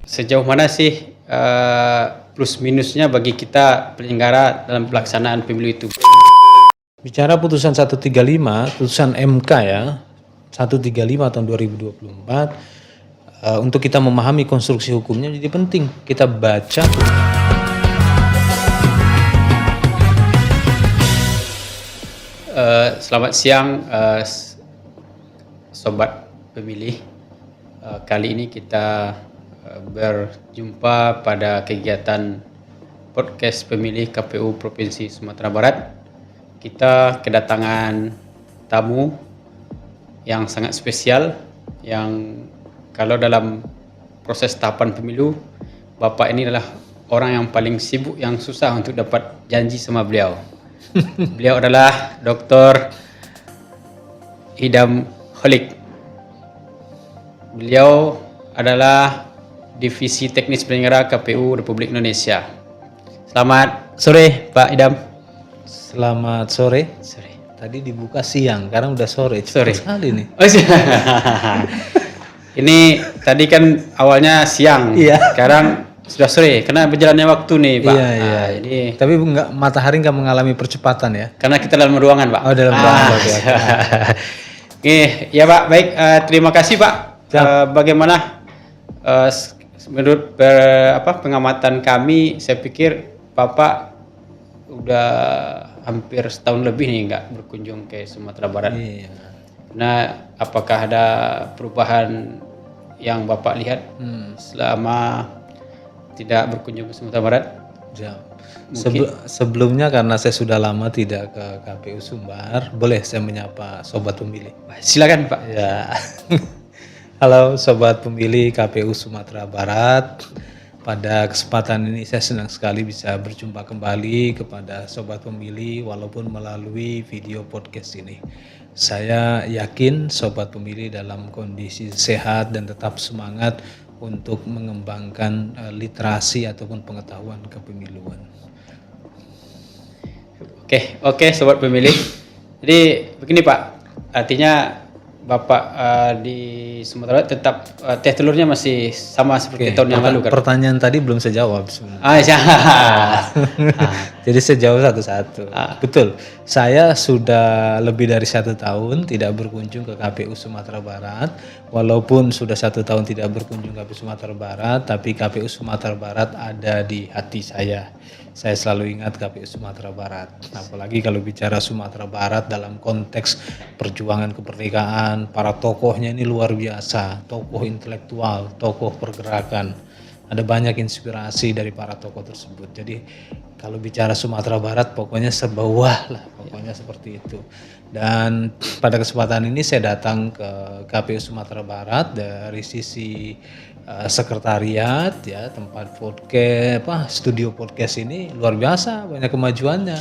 Sejauh mana sih plus minusnya bagi kita penyelenggara dalam pelaksanaan pemilu itu? Bicara putusan 135, putusan MK ya, 135 tahun 2024, untuk kita memahami konstruksi hukumnya jadi penting. Kita baca. Selamat siang Sobat Pemilih. Kali ini kita berjumpa pada kegiatan podcast pemilih KPU Provinsi Sumatera Barat. Kita kedatangan tamu yang sangat spesial, yang kalau dalam proses tahapan pemilu, Bapak ini adalah orang yang paling sibuk, yang susah untuk dapat janji sama beliau. Beliau adalah Dr. Idham Holik. Beliau adalah Divisi Teknis Penyelenggara KPU Republik Indonesia. Selamat sore Pak Idham. Selamat sore. Tadi dibuka siang, sekarang udah sore. Sore sekali nih. Oh, ini tadi kan awalnya siang, sekarang sudah sore. Karena berjalannya waktu nih Pak. Iya. Jadi, tapi matahari nggak mengalami percepatan ya? Karena kita dalam ruangan Pak. Oh, dalam ruangan. Oke, ya Pak. Baik, terima kasih Pak. Bagaimana menurut pengamatan kami, saya pikir Bapak udah hampir setahun lebih nih nggak berkunjung ke Sumatera Barat. Iya. Nah, apakah ada perubahan yang Bapak lihat selama tidak berkunjung ke Sumatera Barat? Ya. Sebelumnya karena saya sudah lama tidak ke KPU Sumbar, boleh saya menyapa Sobat Pemilih? Silakan Pak. Ya. Halo Sobat Pemilih KPU Sumatera Barat. Pada kesempatan ini saya senang sekali bisa berjumpa kembali kepada Sobat Pemilih walaupun melalui video podcast ini. Saya yakin Sobat Pemilih dalam kondisi sehat dan tetap semangat untuk mengembangkan literasi ataupun pengetahuan kepemiluan. Oke, Sobat Pemilih. Jadi begini Pak, artinya Bapak di Sumatera Barat tetap teh telurnya masih sama seperti tahun yang lalu kan? Pertanyaan tadi belum saya jawab sebenarnya. Jadi saya jawab satu-satu. Betul, saya sudah lebih dari 1 tahun tidak berkunjung ke KPU Sumatera Barat. Walaupun sudah 1 tahun tidak berkunjung ke KPU Sumatera Barat, tapi KPU Sumatera Barat ada di hati saya. Saya selalu ingat KPU Sumatera Barat. Apalagi kalau bicara Sumatera Barat dalam konteks perjuangan kemerdekaan, para tokohnya ini luar biasa. Tokoh intelektual, tokoh pergerakan. Ada banyak inspirasi dari para tokoh tersebut. Jadi kalau bicara Sumatera Barat pokoknya sebawah lah, pokoknya seperti itu. Dan pada kesempatan ini saya datang ke KPU Sumatera Barat dari sisi sekretariat ya, tempat podcast, studio podcast ini luar biasa, banyak kemajuannya.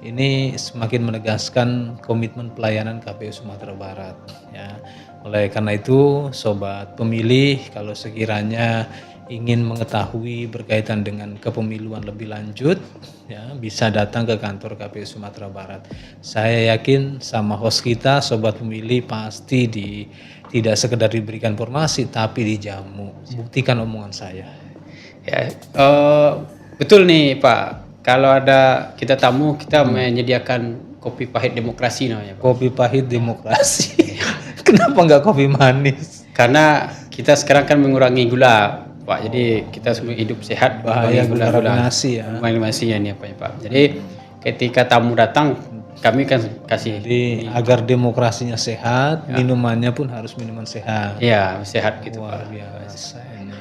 Ini semakin menegaskan komitmen pelayanan KPU Sumatera Barat ya. Oleh karena itu Sobat Pemilih, kalau sekiranya ingin mengetahui berkaitan dengan kepemiluan lebih lanjut ya, bisa datang ke kantor KPU Sumatera Barat. Saya yakin sama host kita Sobat Pemilih pasti tidak sekedar diberikan informasi tapi dijamu. Buktikan omongan saya. Ya, betul nih Pak. Kalau ada kita tamu, kita menyediakan kopi pahit demokrasi namanya Pak. Kopi pahit demokrasi. Kenapa nggak kopi manis? Karena kita sekarang kan mengurangi gula Pak. Jadi kita semua hidup sehat, bahaya gula rafinasi ya. Rafinasi ya ini apa ya Pak. Jadi ketika tamu datang, kami kan kasih. Jadi agar demokrasinya sehat, minumannya pun harus minuman sehat. Iya, sehat gitu luar Pak. Biasa ini.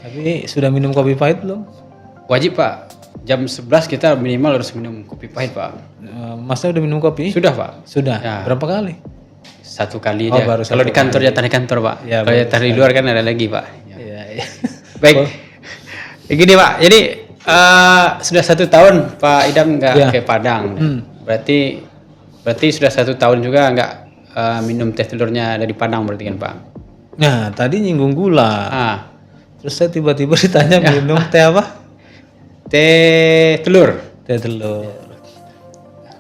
Tapi sudah minum kopi pahit belum? Wajib Pak. Jam 11 kita minimal harus minum kopi pahit Pak. Masnya udah minum kopi? Sudah Pak. Sudah. Ya. Berapa kali? 1 kali Oh, dia. baru Kalau di kantor kali. jatah di kantor Pak. Ya, kalau jatah di luar kan ada lagi Pak. Iya. Baik. Gini Pak. Jadi sudah 1 tahun Pak Idham nggak ke Padang. Berarti sudah 1 tahun juga nggak minum teh telurnya dari Padang berarti kan Pak? Nah, tadi nyinggung gula. Terus saya tiba-tiba ditanya minum teh apa? Teh telur. Teh telur.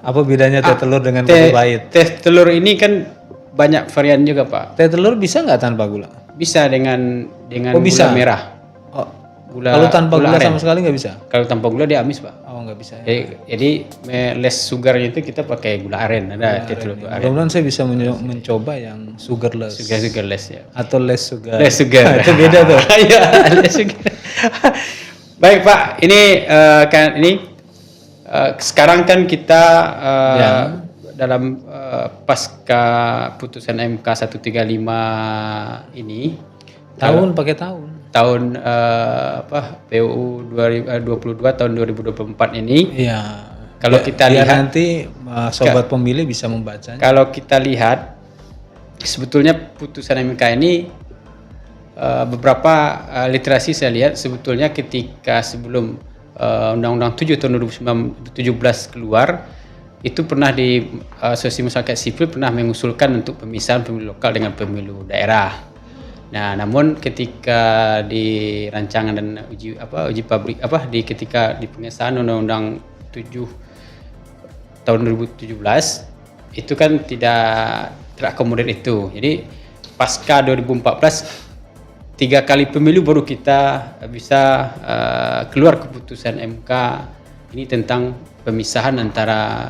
Apa bedanya teh telur dengan kopi pahit? Teh telur ini kan banyak varian juga Pak. Teh telur bisa nggak tanpa gula? Bisa dengan bisa? gula merah. Kalau tanpa gula aren. sama sekali nggak bisa? Kalau tanpa gula dia amis, Pak. Oh, nggak bisa ya. Jadi less sugarnya itu kita pakai gula aren, ada tetraluk aren. Mudah-mudahan saya bisa mencoba yang sugarless. Sugarless ya. Atau less sugar. Less sugar. Itu beda tuh. Iya, less sugar. Baik, Pak. Ini sekarang kan kita dalam pasca putusan MK 135 ini pakai tahun. Tahun PUU 2022 tahun 2024 ini. Iya. Kalau kita lihat nanti sobat pemilih bisa membacanya. Kalau kita lihat sebetulnya putusan MK ini beberapa literasi saya lihat sebetulnya ketika sebelum Undang-Undang 7 tahun 2017 keluar, itu pernah di Asosiasi Masyarakat Sipil pernah mengusulkan untuk pemisahan pemilu lokal dengan pemilu daerah. Nah, namun ketika di rancangan dan uji publik ketika di pengesahan Undang-Undang 7 tahun 2017 itu kan tidak terakomodir itu. Jadi pasca 2014 3 kali pemilu baru kita bisa keluar keputusan MK ini tentang pemisahan antara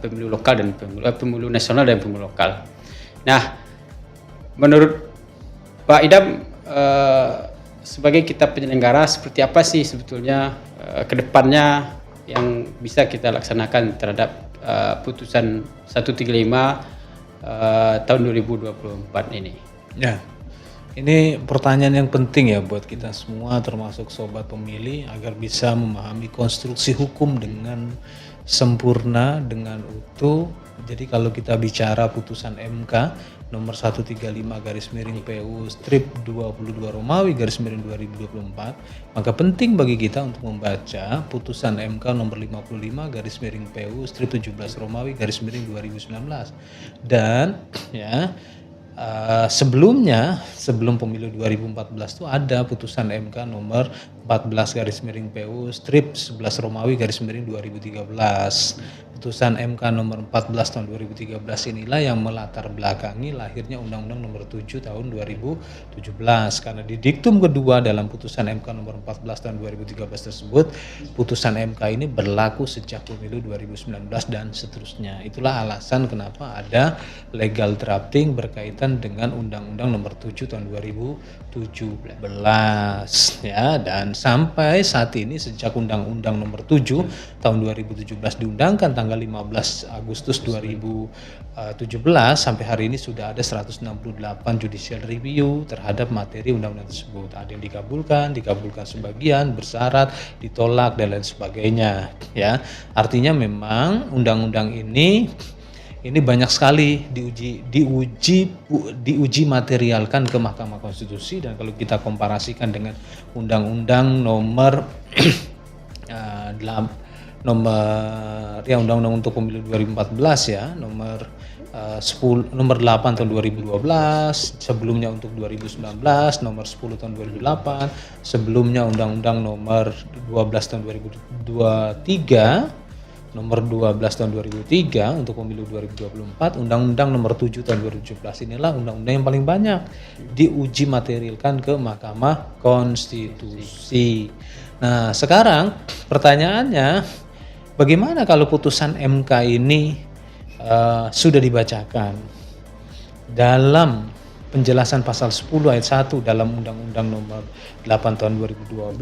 pemilu lokal dan pemilu nasional dan pemilu lokal. Nah, menurut Pak Idam, sebagai kita penyelenggara, seperti apa sih sebetulnya kedepannya yang bisa kita laksanakan terhadap putusan 135 tahun 2024 ini? Ya, ini pertanyaan yang penting ya buat kita semua, termasuk sobat pemilih, agar bisa memahami konstruksi hukum dengan sempurna, dengan utuh. Jadi kalau kita bicara putusan MK nomor 135/PU strip 22 Romawi /2024, maka penting bagi kita untuk membaca putusan MK nomor 55/PU strip 17 Romawi /2019. Dan ya sebelum pemilu 2014 itu ada putusan MK nomor 14/PU strip 11 Romawi /2013. Putusan MK nomor 14 tahun 2013 inilah yang melatar belakangi lahirnya Undang-Undang nomor 7 tahun 2017, karena di diktum kedua dalam putusan MK nomor 14 tahun 2013 tersebut, putusan MK ini berlaku sejak pemilu 2019 dan seterusnya. Itulah alasan kenapa ada legal drafting berkaitan dengan Undang-Undang nomor 7 tahun 2017 ya, dan sampai saat ini sejak Undang-Undang nomor 7 tahun 2017 diundangkan tanggal 15 Agustus 2017 sampai hari ini sudah ada 168 judicial review terhadap materi undang-undang tersebut. Ada yang dikabulkan sebagian, bersyarat, ditolak dan lain sebagainya ya. Artinya memang undang-undang ini banyak sekali diuji materialkan ke Mahkamah Konstitusi, dan kalau kita komparasikan dengan Undang-Undang nomor Undang-Undang untuk Pemilu 2014 ya, nomor 8 tahun 2012, sebelumnya untuk 2019 nomor 10 tahun 2008, sebelumnya Undang-Undang nomor 12 tahun 2023, nomor 12 tahun 2003 untuk Pemilu 2024, Undang-Undang nomor 7 tahun 2017 inilah undang-undang yang paling banyak diuji materialkan ke Mahkamah Konstitusi. Nah, sekarang pertanyaannya, bagaimana kalau putusan MK ini sudah dibacakan dalam penjelasan pasal 10 ayat 1 dalam Undang-Undang nomor 8 tahun 2012,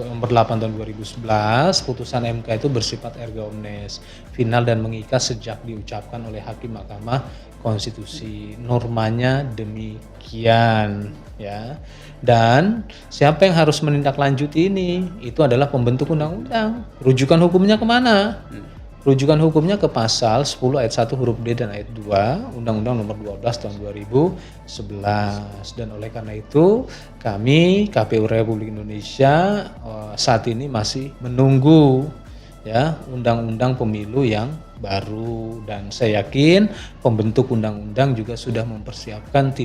nomor 8 tahun 2011, putusan MK itu bersifat erga omnes, final dan mengikat sejak diucapkan oleh hakim Mahkamah Konstitusi. Normanya demikian ya. Dan siapa yang harus menindaklanjuti ini? Itu adalah pembentuk undang-undang. Rujukan hukumnya kemana? Rujukan hukumnya ke pasal 10 ayat 1 huruf D dan ayat 2 Undang-Undang nomor 12 tahun 2011. Dan oleh karena itu kami KPU Republik Indonesia saat ini masih menunggu ya Undang-Undang Pemilu yang baru, dan saya yakin pembentuk undang-undang juga sudah mempersiapkan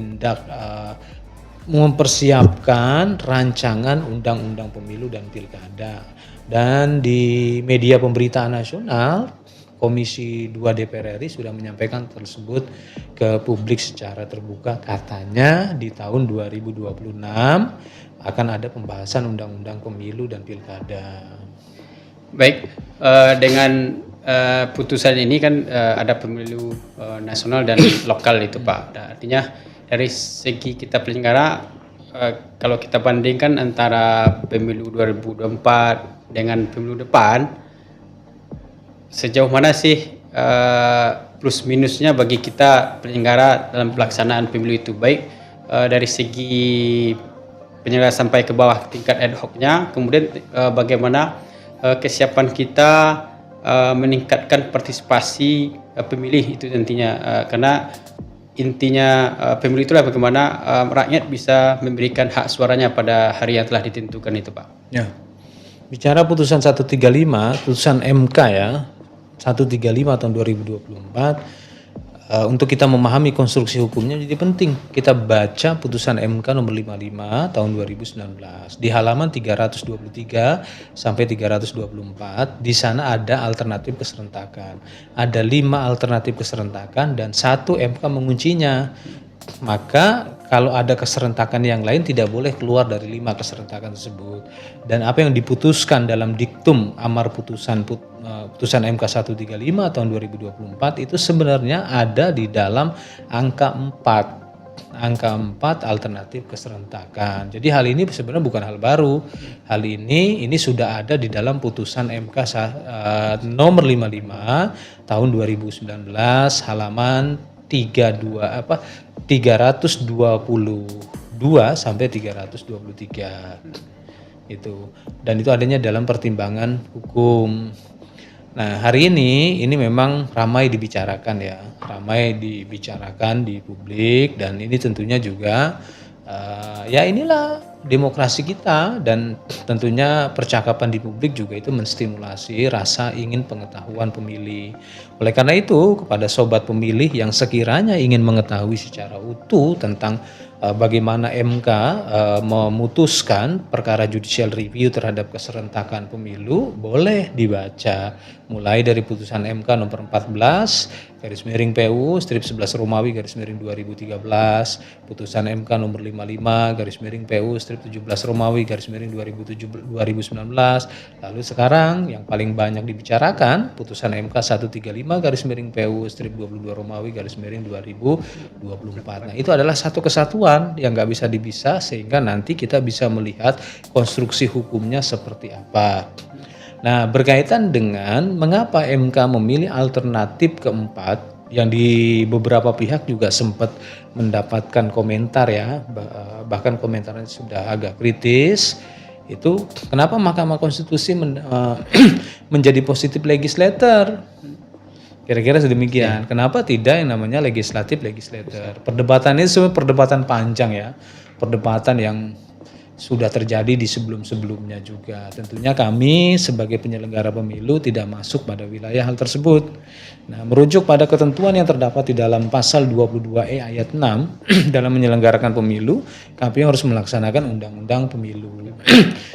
rancangan undang-undang pemilu dan pilkada. Dan di media pemberitaan nasional Komisi 2 DPR RI sudah menyampaikan tersebut ke publik secara terbuka. Katanya di tahun 2026 akan ada pembahasan undang-undang pemilu dan pilkada. Baik, dengan putusan ini kan ada pemilu nasional dan lokal itu Pak. Nah, artinya dari segi kita penyelenggara, kalau kita bandingkan antara pemilu 2024 dengan pemilu depan, sejauh mana sih plus minusnya bagi kita penyelenggara dalam pelaksanaan pemilu itu, baik dari segi penyelenggara sampai ke bawah tingkat ad hoc-nya, kemudian bagaimana kesiapan kita meningkatkan partisipasi pemilih itu nantinya, karena intinya pemilu itulah bagaimana rakyat bisa memberikan hak suaranya pada hari yang telah ditentukan itu Pak. Ya. Bicara putusan 135, putusan MK ya, 135 tahun 2024, untuk kita memahami konstruksi hukumnya jadi penting kita baca putusan MK nomor 55 tahun 2019 di halaman 323 sampai 324. Di sana ada alternatif keserentakan, ada 5 alternatif keserentakan dan 1 MK menguncinya. Maka kalau ada keserentakan yang lain tidak boleh keluar dari 5 keserentakan tersebut. Dan apa yang diputuskan dalam diktum amar putusan MK 135 tahun 2024 itu sebenarnya ada di dalam angka 4 alternatif keserentakan. Jadi hal ini sebenarnya bukan hal baru. Hal ini sudah ada di dalam putusan MK nomor 55 tahun 2019 halaman 322 sampai 323 itu, dan itu adanya dalam pertimbangan hukum. Nah, hari ini memang ramai dibicarakan di publik, dan ini tentunya juga ya inilah demokrasi kita, dan tentunya percakapan di publik juga itu menstimulasi rasa ingin pengetahuan pemilih. Oleh karena itu, kepada sobat pemilih yang sekiranya ingin mengetahui secara utuh tentang bagaimana MK memutuskan perkara judicial review terhadap keserentakan pemilu, boleh dibaca mulai dari putusan MK nomor 14 garis miring PU strip 11 Romawi garis miring 2013, putusan MK nomor 55 garis miring PU strip 17 Romawi garis miring 2019, lalu sekarang yang paling banyak dibicarakan putusan MK 135 garis miring PU strip 22 Romawi garis miring 2024. Nah, itu adalah satu kesatuan yang nggak bisa dipisah, sehingga nanti kita bisa melihat konstruksi hukumnya seperti apa. Nah, berkaitan dengan mengapa MK memilih alternatif keempat, yang di beberapa pihak juga sempat mendapatkan komentar ya, bahkan komentarnya sudah agak kritis, itu kenapa Mahkamah Konstitusi menjadi positif legislator. Kira-kira sedemikian. Kenapa tidak yang namanya legislatif legislator? Perdebatan ini sebenarnya perdebatan panjang ya, perdebatan yang sudah terjadi di sebelum-sebelumnya juga. Tentunya kami sebagai penyelenggara pemilu tidak masuk pada wilayah hal tersebut. Nah, merujuk pada ketentuan yang terdapat di dalam pasal 22E ayat 6 dalam menyelenggarakan pemilu, KPU harus melaksanakan undang-undang pemilu.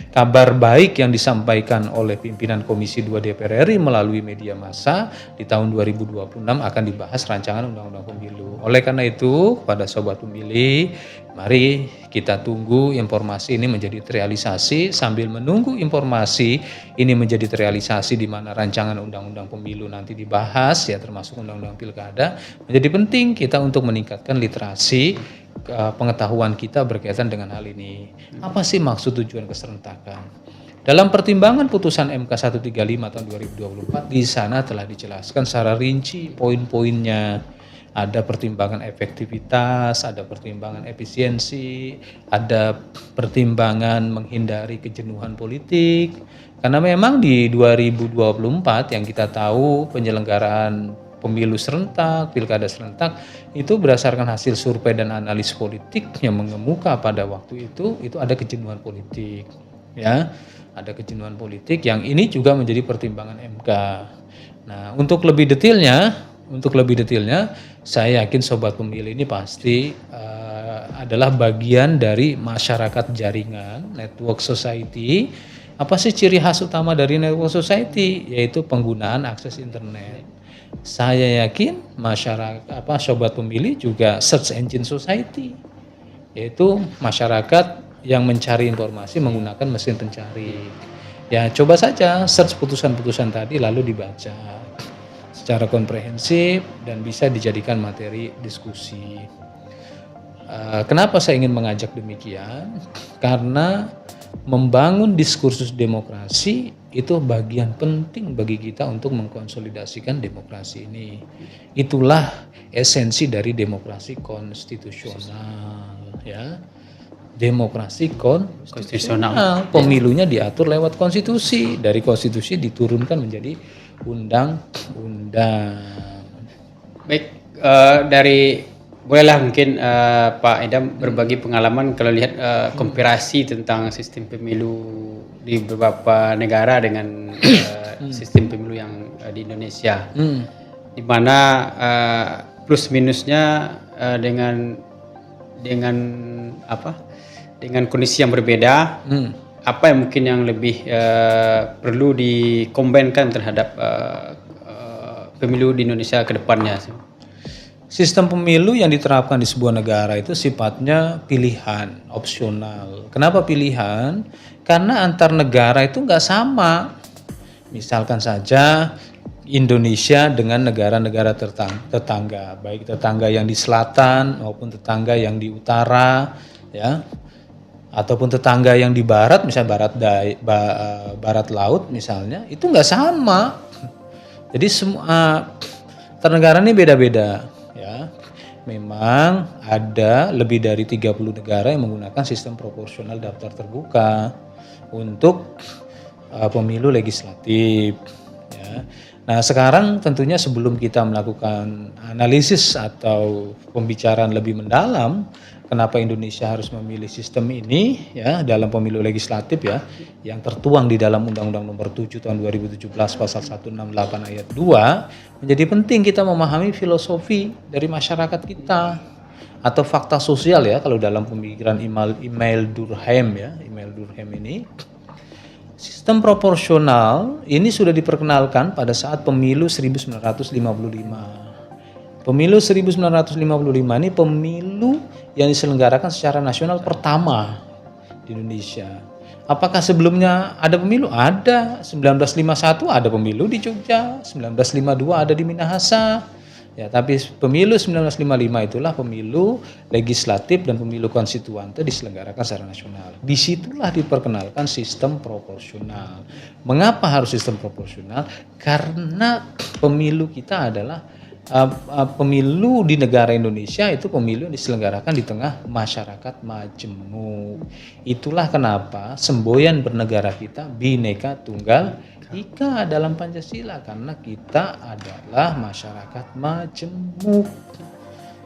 Kabar baik yang disampaikan oleh pimpinan Komisi 2 DPR RI melalui media massa di tahun 2026 akan dibahas rancangan undang-undang pemilu. Oleh karena itu, kepada sobat pemilih, mari kita tunggu informasi ini menjadi terrealisasi. Sambil menunggu informasi ini menjadi terrealisasi di mana rancangan undang-undang pemilu nanti dibahas ya, termasuk undang-undang pilkada, menjadi penting kita untuk meningkatkan literasi pengetahuan kita berkaitan dengan hal ini. Apa sih maksud tujuan keserentakan? Dalam pertimbangan putusan MK 135 tahun 2024 di sana telah dijelaskan secara rinci poin-poinnya. Ada pertimbangan efektivitas, ada pertimbangan efisiensi, ada pertimbangan menghindari kejenuhan politik. Karena memang di 2024 yang kita tahu penyelenggaraan pemilu serentak, pilkada serentak itu berdasarkan hasil survei dan analis politik yang mengemuka pada waktu itu ada kejenuhan politik, ya, ada kejenuhan politik yang ini juga menjadi pertimbangan MK. Nah, untuk lebih detailnya, saya yakin sobat pemilih ini pasti adalah bagian dari masyarakat jaringan, network society Apa sih ciri khas utama dari network society? Yaitu penggunaan akses internet. Saya yakin masyarakat sobat pemilih juga search engine society, yaitu masyarakat yang mencari informasi menggunakan mesin pencari. Ya, coba saja search putusan-putusan tadi lalu dibaca secara komprehensif dan bisa dijadikan materi diskusi. Kenapa saya ingin mengajak demikian? Karena membangun diskursus demokrasi itu bagian penting bagi kita untuk mengkonsolidasikan demokrasi ini. Itulah esensi dari demokrasi konstitusional, ya. Demokrasi konstitusional. Pemilunya diatur lewat konstitusi, dari konstitusi diturunkan menjadi undang-undang. Baik, dari bolehlah mungkin Pak Idam berbagi pengalaman kalau lihat komparasi tentang sistem pemilu di beberapa negara dengan sistem pemilu yang di Indonesia, di mana plus minusnya dengan kondisi yang berbeda, apa yang mungkin yang lebih perlu dikombinkan terhadap pemilu di Indonesia ke depannya. Sistem pemilu yang diterapkan di sebuah negara itu sifatnya pilihan, opsional. Kenapa pilihan? Karena antar negara itu nggak sama. Misalkan saja Indonesia dengan negara-negara tetangga, baik tetangga yang di selatan maupun tetangga yang di utara, ya, ataupun tetangga yang di barat, misalnya barat laut misalnya, itu nggak sama. Jadi semua negara ini beda-beda. Ya, memang ada lebih dari 30 negara yang menggunakan sistem proporsional daftar terbuka untuk pemilu legislatif. Ya. Nah, sekarang tentunya sebelum kita melakukan analisis atau pembicaraan lebih mendalam, kenapa Indonesia harus memilih sistem ini, ya, dalam pemilu legislatif, ya, yang tertuang di dalam Undang-Undang Nomor 7 Tahun 2017 Pasal 168 Ayat 2, menjadi penting kita memahami filosofi dari masyarakat kita atau fakta sosial, ya, kalau dalam pemikiran Emile Durkheim, ya, Emile Durkheim ini. Sistem proporsional ini sudah diperkenalkan pada saat pemilu 1955. Pemilu 1955 ini pemilu yang diselenggarakan secara nasional pertama di Indonesia. Apakah sebelumnya ada pemilu? Ada. 1951 ada pemilu di Jogja, 1952 ada di Minahasa. Ya, tapi pemilu 1955 itulah pemilu legislatif dan pemilu konstituante diselenggarakan secara nasional. Disitulah diperkenalkan sistem proporsional. Mengapa harus sistem proporsional? Karena pemilu kita adalah pemilu di negara Indonesia itu pemilu yang diselenggarakan di tengah masyarakat majemuk. Itulah kenapa semboyan bernegara kita Bhinneka Tunggal Ika dalam Pancasila, karena kita adalah masyarakat majemuk.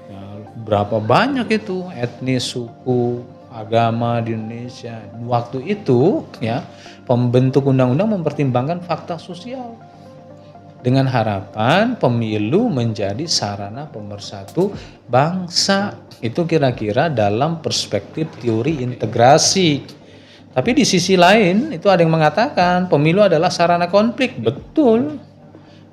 Nah, berapa banyak itu etnis, suku, agama di Indonesia. Waktu itu, ya, pembentuk undang-undang mempertimbangkan fakta sosial dengan harapan pemilu menjadi sarana pemersatu bangsa. Itu kira-kira dalam perspektif teori integrasi. Tapi di sisi lain itu ada yang mengatakan pemilu adalah sarana konflik. Betul.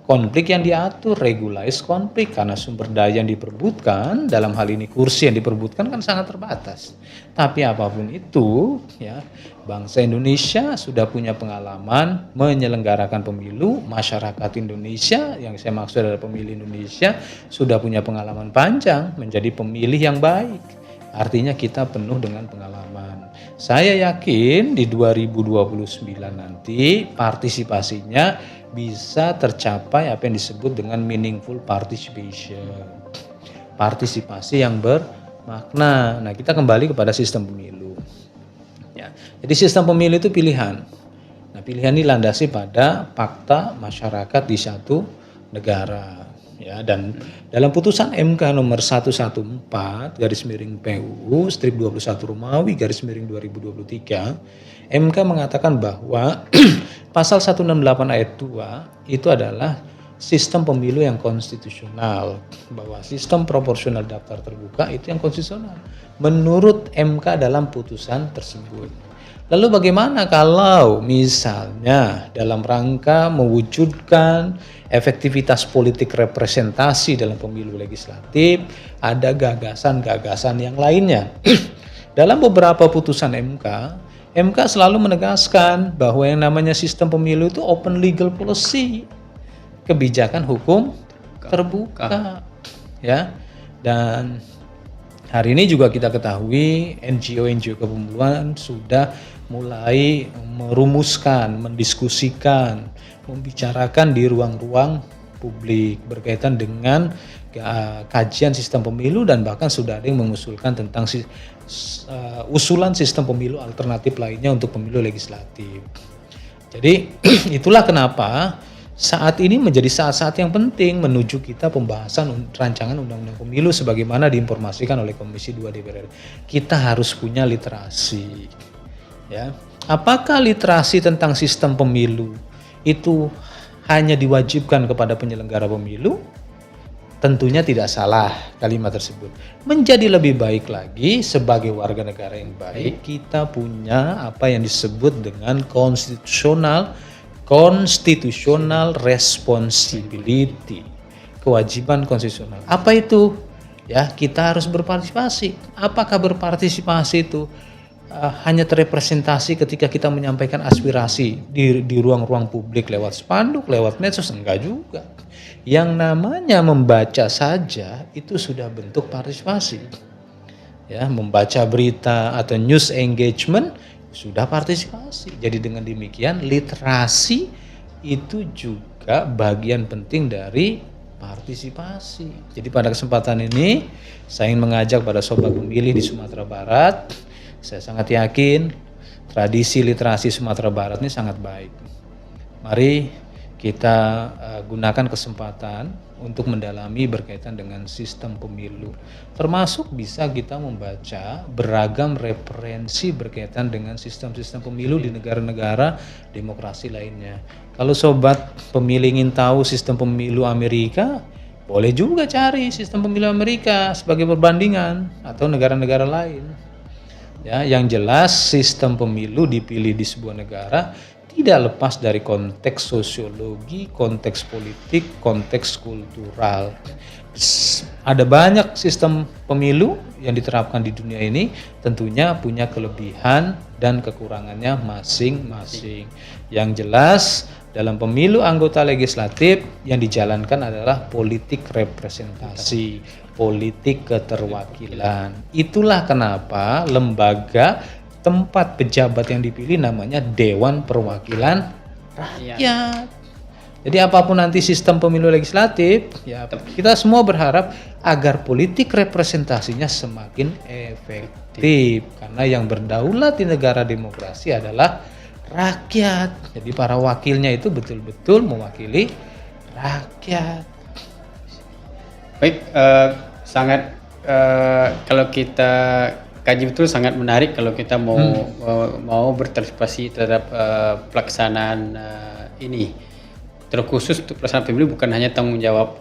Konflik yang diatur, regulasi konflik, karena sumber daya yang diperbutkan, dalam hal ini kursi yang diperbutkan kan sangat terbatas. Tapi apapun itu, ya, bangsa Indonesia sudah punya pengalaman menyelenggarakan pemilu. Masyarakat Indonesia, yang saya maksud adalah pemilih Indonesia, sudah punya pengalaman panjang menjadi pemilih yang baik. Artinya kita penuh dengan pengalaman. Saya yakin di 2029 nanti partisipasinya bisa tercapai apa yang disebut dengan meaningful participation. Partisipasi yang bermakna. Nah, kita kembali kepada sistem pemilu. Ya. Jadi sistem pemilu itu pilihan. Nah, pilihan ini landasi pada fakta masyarakat di satu negara. Ya, dan dalam putusan MK nomor 114 garis miring PUU strip 21 Romawi garis miring 2023, MK mengatakan bahwa pasal 168 ayat 2 itu adalah sistem pemilu yang konstitusional, bahwa sistem proporsional daftar terbuka itu yang konstitusional menurut MK dalam putusan tersebut. Lalu bagaimana kalau misalnya dalam rangka mewujudkan efektivitas politik representasi dalam pemilu legislatif, ada gagasan-gagasan yang lainnya. Dalam beberapa putusan MK selalu menegaskan bahwa yang namanya sistem pemilu itu open legal policy, kebijakan hukum terbuka, ya. Dan hari ini juga kita ketahui NGO kepemiluan sudah mulai merumuskan, mendiskusikan, membicarakan di ruang-ruang publik berkaitan dengan kajian sistem pemilu, dan bahkan sudah ada yang mengusulkan tentang usulan sistem pemilu alternatif lainnya untuk pemilu legislatif. Jadi itulah kenapa saat ini menjadi saat-saat yang penting menuju kita pembahasan rancangan undang-undang pemilu sebagaimana diinformasikan oleh Komisi 2 DPR. Kita harus punya literasi. Ya. Apakah literasi tentang sistem pemilu itu hanya diwajibkan kepada penyelenggara pemilu? Tentunya tidak salah kalimat tersebut. Menjadi lebih baik lagi sebagai warga negara yang baik, kita punya apa yang disebut dengan constitutional responsibility, kewajiban konstitusional. Apa itu? Ya, kita harus berpartisipasi. Apakah berpartisipasi itu hanya terrepresentasi ketika kita menyampaikan aspirasi di ruang-ruang publik lewat spanduk, lewat medsos? Enggak juga. Yang namanya membaca saja itu sudah bentuk partisipasi. Ya, membaca berita atau news engagement sudah partisipasi. Jadi dengan demikian literasi itu juga bagian penting dari partisipasi. Jadi pada kesempatan ini saya ingin mengajak pada sobat pemilih di Sumatera Barat, saya sangat yakin tradisi literasi Sumatera Barat ini sangat baik. Mari kita gunakan kesempatan untuk mendalami berkaitan dengan sistem pemilu. Termasuk bisa kita membaca beragam referensi berkaitan dengan sistem-sistem pemilu di negara-negara demokrasi lainnya. Kalau sobat pemilih ingin tahu sistem pemilu Amerika, boleh juga cari sistem pemilu Amerika sebagai perbandingan atau negara-negara lain. Ya, yang jelas sistem pemilu dipilih di sebuah negara tidak lepas dari konteks sosiologi, konteks politik, konteks kultural. Ada banyak sistem pemilu yang diterapkan di dunia ini, tentunya punya kelebihan dan kekurangannya masing-masing. Yang jelas dalam pemilu anggota legislatif yang dijalankan adalah politik representasi, politik keterwakilan. Itulah kenapa lembaga tempat pejabat yang dipilih namanya Dewan Perwakilan Rakyat. Jadi apapun nanti sistem pemilu legislatif, ya kita semua berharap agar politik representasinya semakin efektif. Karena yang berdaulat di negara demokrasi adalah rakyat. Jadi para wakilnya itu betul-betul mewakili rakyat. Baik, sangat kalau kita kaji betul sangat menarik kalau kita mau berpartisipasi terhadap pelaksanaan ini. Terkhusus untuk pelaksanaan pemilu bukan hanya tanggung jawab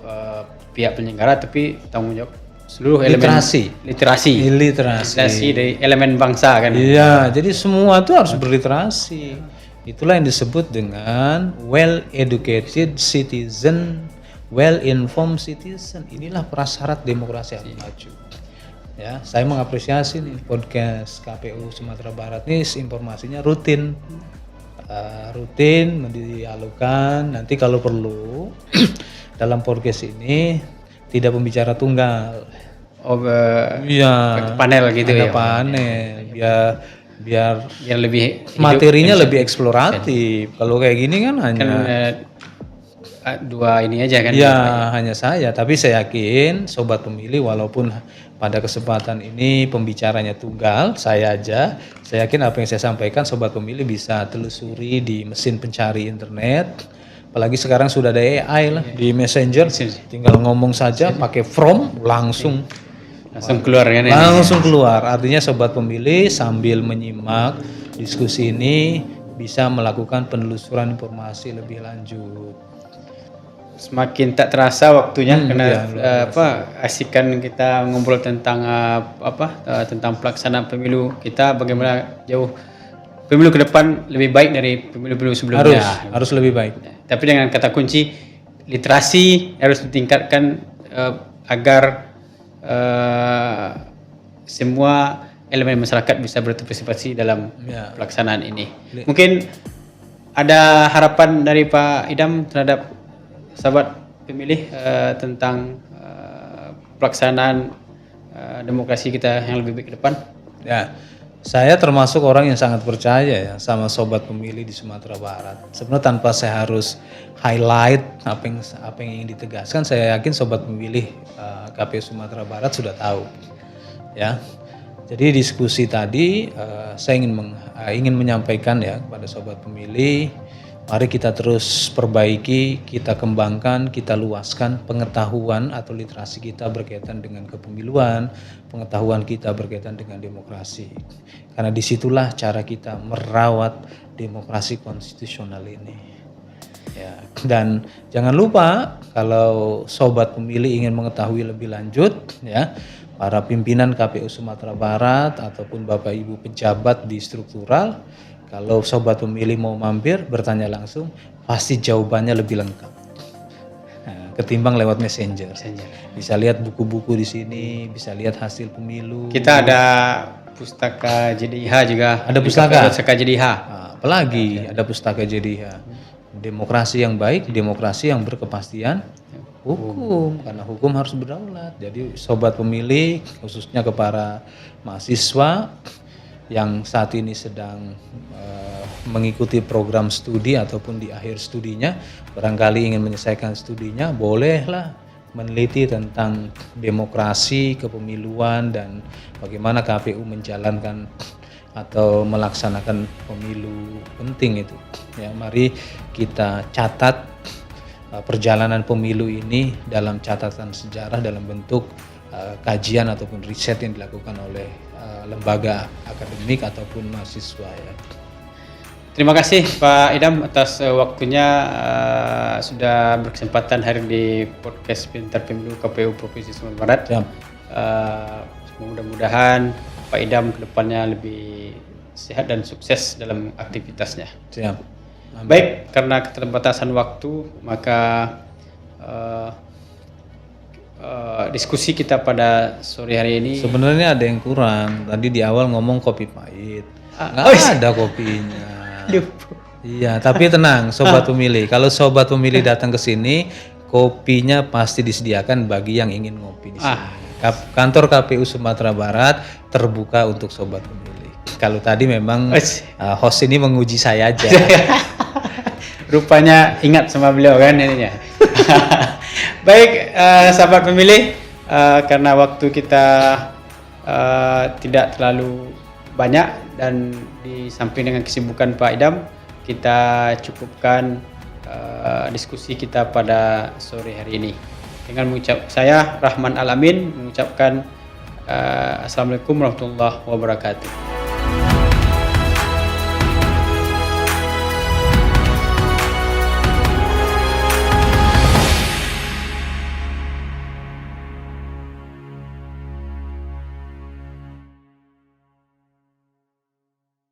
pihak penyelenggara, tapi tanggung jawab seluruh elemen literasi dari elemen bangsa kan. Iya, jadi semua itu harus berliterasi. Itulah yang disebut dengan well educated citizen, well informed citizen. Inilah prasyarat demokrasi yang maju. Ya, saya mengapresiasi nih podcast KPU Sumatera Barat nih, informasinya rutin mendialogkan. Nanti kalau perlu dalam podcast ini tidak pembicara tunggal. Iya, panel gitu ada ya. Panel biar lebih materinya lebih eksploratif. Kalau kayak gini kan hanya dua ini aja kan. Ya, hanya saya, tapi saya yakin sobat pemilih walaupun pada kesempatan ini pembicaranya tunggal, saya aja, saya yakin apa yang saya sampaikan sobat pemilih bisa telusuri di mesin pencari internet. Apalagi sekarang sudah ada AI lah di Messenger, tinggal ngomong saja pakai from langsung keluar kan. Langsung keluar. Artinya sobat pemilih sambil menyimak diskusi ini bisa melakukan penelusuran informasi lebih lanjut. Semakin tak terasa waktunya karena asikan kita ngobrol tentang tentang pelaksanaan pemilu kita, bagaimana jauh pemilu ke depan lebih baik dari pemilu-pemilu sebelumnya. Harus lebih baik. Tapi dengan kata kunci literasi harus ditingkatkan agar semua elemen masyarakat bisa berpartisipasi dalam pelaksanaan ini. Mungkin ada harapan dari Pak Idam terhadap sahabat pemilih tentang pelaksanaan demokrasi kita yang lebih baik ke depan? Ya, saya termasuk orang yang sangat percaya ya sama sobat pemilih di Sumatera Barat. Sebenarnya tanpa saya harus highlight apa yang ingin ditegaskan, saya yakin sobat pemilih KPU Sumatera Barat sudah tahu. Ya, jadi diskusi tadi saya ingin menyampaikan ya kepada sobat pemilih, mari kita terus perbaiki, kita kembangkan, kita luaskan pengetahuan atau literasi kita berkaitan dengan kepemiluan, pengetahuan kita berkaitan dengan demokrasi. Karena disitulah cara kita merawat demokrasi konstitusional ini. Ya, dan jangan lupa kalau sobat pemilih ingin mengetahui lebih lanjut, ya, para pimpinan KPU Sumatera Barat ataupun Bapak Ibu pejabat di struktural, kalau sobat pemilih mau mampir bertanya langsung, pasti jawabannya lebih lengkap. Nah, ketimbang lewat messenger. Bisa lihat buku-buku di sini, bisa lihat hasil pemilu. Kita ada pustaka JDIH juga. Ada pustaka JDIH. Nah, apalagi ada pustaka JDIH. Demokrasi yang baik, demokrasi yang berkepastian hukum, karena hukum harus berdaulat. Jadi sobat pemilih, khususnya ke para mahasiswa yang saat ini sedang mengikuti program studi ataupun di akhir studinya, barangkali ingin menyelesaikan studinya, bolehlah meneliti tentang demokrasi, kepemiluan, dan bagaimana KPU menjalankan atau melaksanakan pemilu penting itu. Ya, mari kita catat perjalanan pemilu ini dalam catatan sejarah dalam bentuk kajian ataupun riset yang dilakukan oleh lembaga akademik ataupun mahasiswa. Ya. Terima kasih Pak Idam atas waktunya, sudah berkesempatan hadir di podcast Pintar Pemilu KPU Provinsi Sumatera Barat. Ya. Mudah-mudahan Pak Idam kedepannya lebih sehat dan sukses dalam aktivitasnya. Siap. Baik, karena keterbatasan waktu, maka diskusi kita pada sore hari ini sebenarnya ada yang kurang. Tadi di awal ngomong kopi pahit, nggak ada kopinya. Iya, tapi tenang sobat pemilih. Kalau sobat pemilih datang ke sini, kopinya pasti disediakan bagi yang ingin ngopi di sini. Kantor KPU Sumatera Barat terbuka untuk sobat pemilih. Kalau tadi memang host ini menguji saya aja. Rupanya ingat sama beliau kan ininya. Baik, sahabat pemilih, karena waktu kita tidak terlalu banyak dan di samping dengan kesibukan Pak Idam, kita cukupkan diskusi kita pada sore hari ini. Dengan saya Rahman Alamin mengucapkan Assalamualaikum warahmatullahi wabarakatuh.